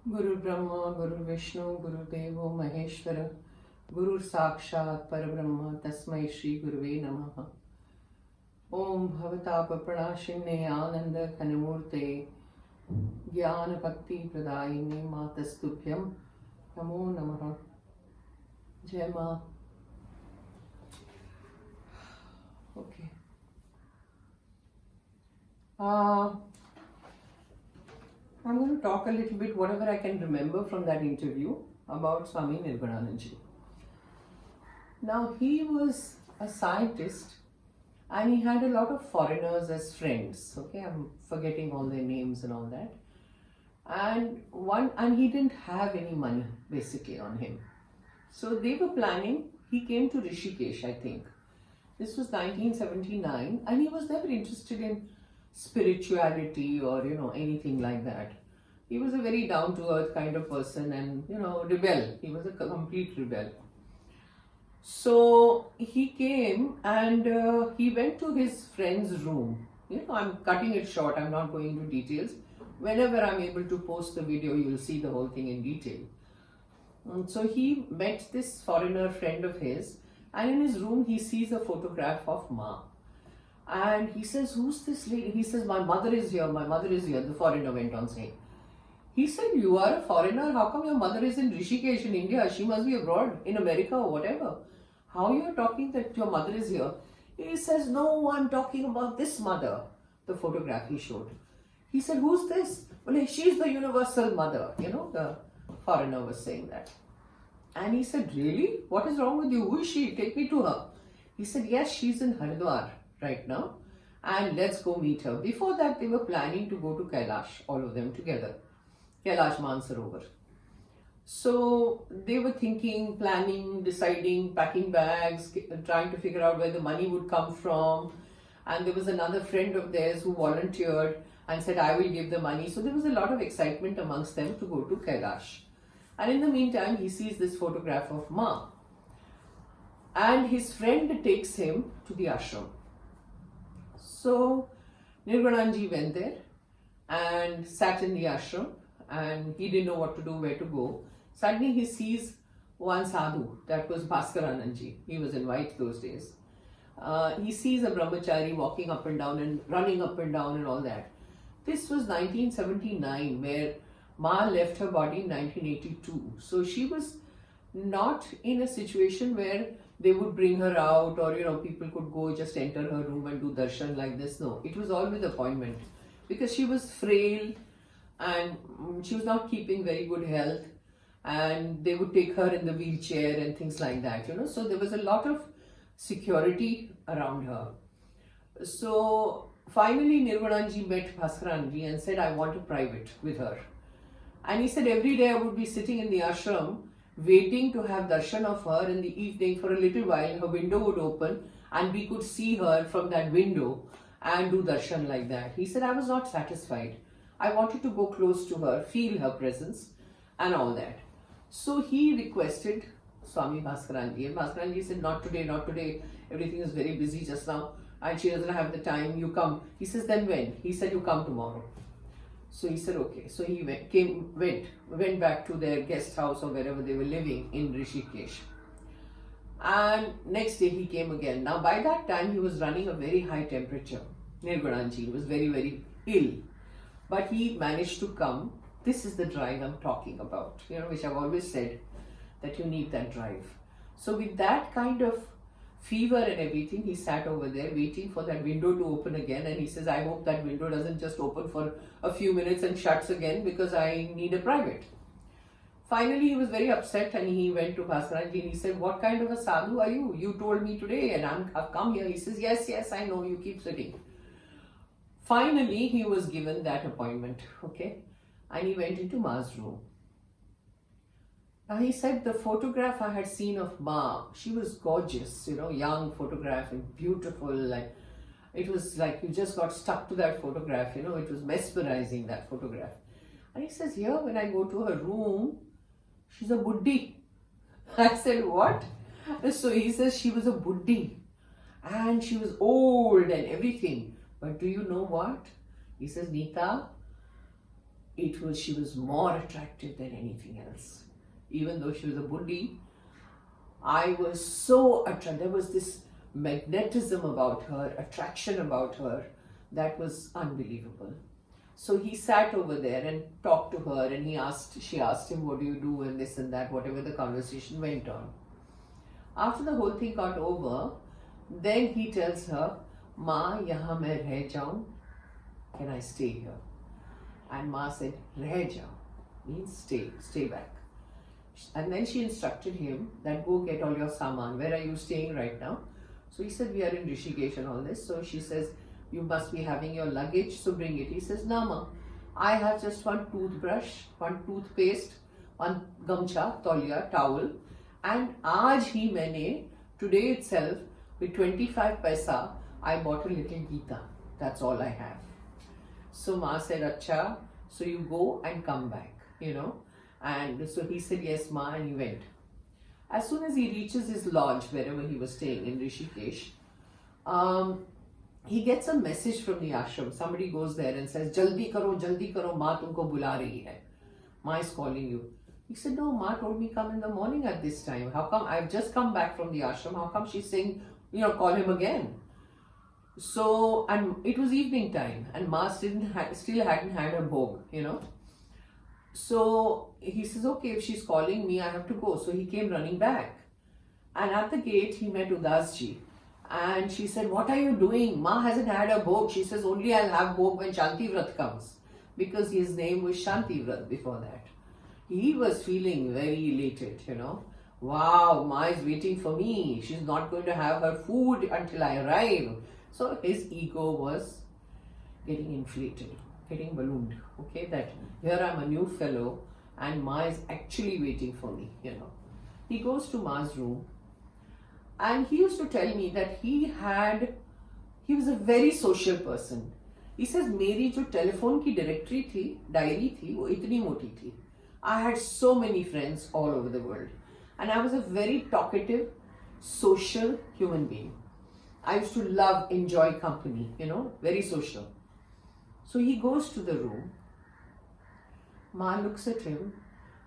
Guru Brahma, Guru Vishnu, Guru Devo Maheshwara, Guru Sakshat Parabrahma, Tasmai Shri Guruve Namaha. Om Bhavatapa Pranashine Ananda Kanamurte, Jnana Bhakti Pradayine Matastubhyam, Namo Namaha. Jai Ma. Okay. I'm going to talk a little bit, whatever I can remember from that interview, about Swami Nirgunanandaji. Now, he was a scientist and he had a lot of foreigners as friends. Okay, I'm forgetting all their names and all that. And he didn't have any money basically on him. So they were planning, he came to Rishikesh, I think. This was 1979, and he was never interested in spirituality or anything like that. He was a very down to earth kind of person and rebel. He was a complete rebel. So he came and he went to his friend's room. I'm cutting it short, I'm not going into details. Whenever I'm able to post the video, you'll see the whole thing in detail. So he met this foreigner friend of his, and in his room he sees a photograph of Ma. And he says, "Who's this lady?" He says, "My mother is here, my mother is here," the foreigner went on saying. He said, "You are a foreigner, how come your mother is in Rishikesh in India? She must be abroad, in America or whatever. How you are talking that your mother is here?" He says, "No, I'm talking about this mother," the photograph he showed. He said, "Who's this?" "Well, she's the universal mother," the foreigner was saying that. And he said, "Really? What is wrong with you? Who is she? Take me to her." He said, "Yes, she's in Haridwar right now, and let's go meet her." Before that, they were planning to go to Kailash, all of them together, Kailash Mansarovar. So they were thinking, planning, deciding, packing bags, trying to figure out where the money would come from. And there was another friend of theirs who volunteered and said, "I will give the money." So there was a lot of excitement amongst them to go to Kailash. And in the meantime, he sees this photograph of Ma. And his friend takes him to the ashram. So Nirgunanandaji went there and sat in the ashram, and he didn't know what to do, where to go. Suddenly he sees one sadhu, that was Bhaskaranandaji. He was in white those days. He sees a brahmachari walking up and down and running up and down and all that. This was 1979, where Ma left her body in 1982. So she was not in a situation where they would bring her out or people could go just enter her room and do darshan like this. No, it was all with appointment, because she was frail and she was not keeping very good health, and they would take her in the wheelchair and things like that. So there was a lot of security around her. So finally Nirgunanandaji met Bhaskaranji and said, "I want a private with her." And he said, "Every day I would be sitting in the ashram waiting to have darshan of her in the evening. For a little while her window would open and we could see her from that window and do darshan like that." He said, "I was not satisfied. I wanted to go close to her, feel her presence and all that." So he requested Swami Bhaskaranji, and Bhaskaranji said, "Not today, not today. Everything is very busy just now and she doesn't have the time. You come." He says, "Then when?" He said, "You come tomorrow." So he said, okay. So he went back to their guest house or wherever they were living in Rishikesh. And next day he came again. Now by that time he was running a very high temperature. Nirgunanandaji was very, very ill. But he managed to come. This is the drive I'm talking about, which I've always said that you need that drive. So with that kind of fever and everything, he sat over there waiting for that window to open again, and he says, "I hope that window doesn't just open for a few minutes and shuts again, because I need a private." Finally he was very upset and he went to Bhaskaranji and he said, "What kind of a sadhu are you? You told me today and I've come here." He says, Yes, I know, you keep sitting." Finally he was given that appointment, okay, and he went into Ma's room. Now he said, the photograph I had seen of Ma, she was gorgeous, young photograph and beautiful. Like, it was like you just got stuck to that photograph, it was mesmerizing, that photograph. And he says, "Here, when I go to her room, she's a buddhi." I said, "What?" So he says, she was a buddhi and she was old and everything. But do you know what? He says, "Neeta, she was more attractive than anything else. Even though she was a buddhi, I was so attracted. There was this magnetism about her, attraction about her, that was unbelievable. So he sat over there and talked to her, and she asked him, what do you do, and this and that, whatever the conversation went on. After the whole thing got over, then he tells her, Ma, yahan main reh jaun, can I stay here? And Ma said, reh jao, means stay back. And then she instructed him that go get all your saman. Where are you staying right now? So he said, we are in Rishikesh and all this. So she says, you must be having your luggage, so bring it. He says, no ma, I have just one toothbrush, one toothpaste, one gamcha, tauliya, towel. And today itself, with 25 paisa, I bought a little Gita. That's all I have. So Ma said, acha, so you go and come back, And so he said, yes, Ma, and he went. As soon as he reaches his lodge, wherever he was staying in Rishikesh, he gets a message from the ashram. Somebody goes there and says, jaldi karo, Ma tumko bula rahi hai. Ma is calling you. He said, no, Ma told me come in the morning at this time. How come? I've just come back from the ashram. How come she's saying, call him again? So, and it was evening time, and Ma still hadn't had her bhog, So he says, okay, if she's calling me, I have to go. So he came running back. And at the gate, he met Udasji. And she said, what are you doing? Ma hasn't had a bhog. She says, only I'll have bhog when Shanti Vrat comes. Because his name was Shanti Vrat before that. He was feeling very elated, Wow, Ma is waiting for me. She's not going to have her food until I arrive. So his ego was getting inflated, getting ballooned. Okay, that here I'm a new fellow and Ma is actually waiting for me, He goes to Ma's room, and he used to tell me that he was a very social person. He says, मेरी जो telephone की directory थी, diary थी, वो इतनी मोटी थी. I had so many friends all over the world. And I was a very talkative, social human being. I used to enjoy company, very social. So he goes to the room. Ma looks at him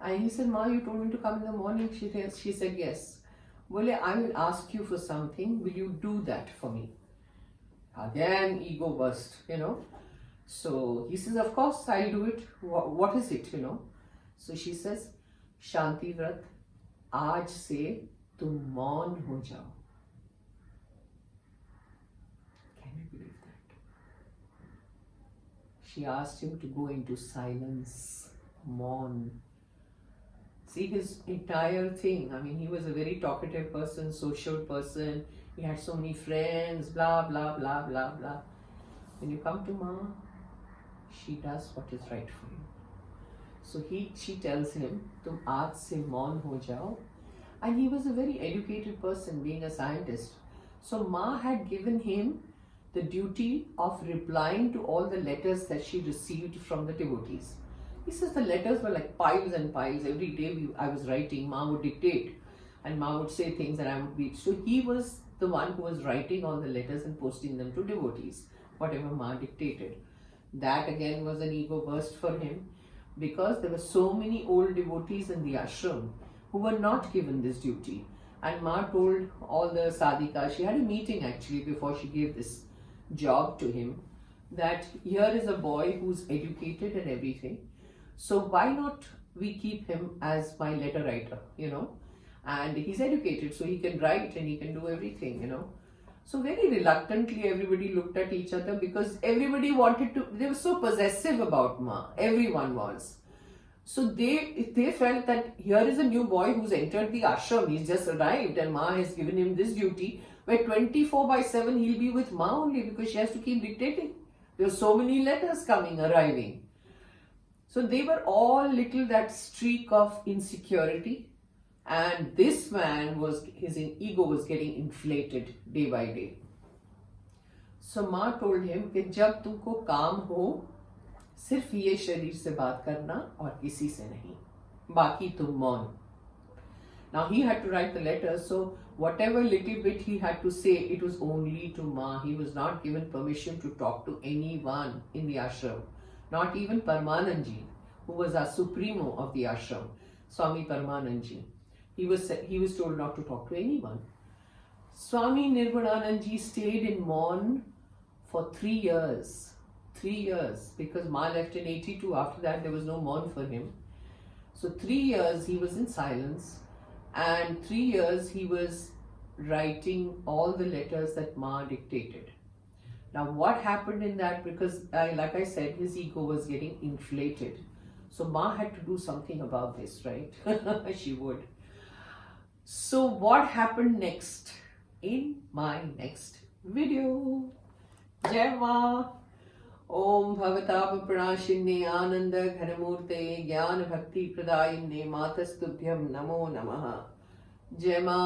and he said, Ma, you told me to come in the morning. She said, yes. Bole, I will ask you for something. Will you do that for me? Again, ego burst, So he says, of course, I'll do it. What is it, So she says, Shanti Vrat, aaj se tum maun ho jao. Can you believe that? She asked him to go into silence, maun. See his entire thing. I mean, he was a very talkative person, social person. He had so many friends, blah, blah, blah, blah, blah. When you come to Ma, she does what is right for you. So she tells him, tum aaj se maun ho jao. And he was a very educated person, being a scientist. So Ma had given him the duty of replying to all the letters that she received from the devotees. He says the letters were like piles and piles. Every day I was writing, Ma would dictate, and Ma would say things and I would read. So he was the one who was writing all the letters and posting them to devotees, whatever Ma dictated. That again was an ego burst for him, because there were so many old devotees in the ashram who were not given this duty. And Ma told all the sadhikas, she had a meeting actually before she gave this job to him, that here is a boy who's educated and everything. So why not we keep him as my letter writer, And he's educated, so he can write and he can do everything, So very reluctantly everybody looked at each other, because everybody they were so possessive about Ma. Everyone was. So they felt that here is a new boy who's entered the ashram. He's just arrived and Ma has given him this duty, where 24/7 he'll be with Ma only, because she has to keep dictating. There were so many letters arriving. So they were all little that streak of insecurity. And this man his ego was getting inflated day by day. So Ma told him कि जब तुमको काम हो, सिर्फ ये शरीर से बात करना और किसी से नहीं, बाकी तुम मौन. Now he had to write the letter, so whatever little bit he had to say, it was only to Ma. He was not given permission to talk to anyone in the ashram. not even Paramananji, who was our supremo of the ashram, Swami Paramananji. He was told not to talk to anyone. Swami Nirgunanandaji stayed in Mon for 3 years. 3 years, because Ma left in 82. After that, there was no Mon for him. So 3 years he was in silence, and 3 years he was writing all the letters that Ma dictated. Now, what happened in that? Because, like I said, his ego was getting inflated. So Ma had to do something about this, right? She would. So what happened next in my next video? Jai Ma. Om Bhavatāpa Pranashinne Ananda Ghanamurte Jnana Bhakti Pradayinne Matastubhyam Namo Namaha. Jai Ma.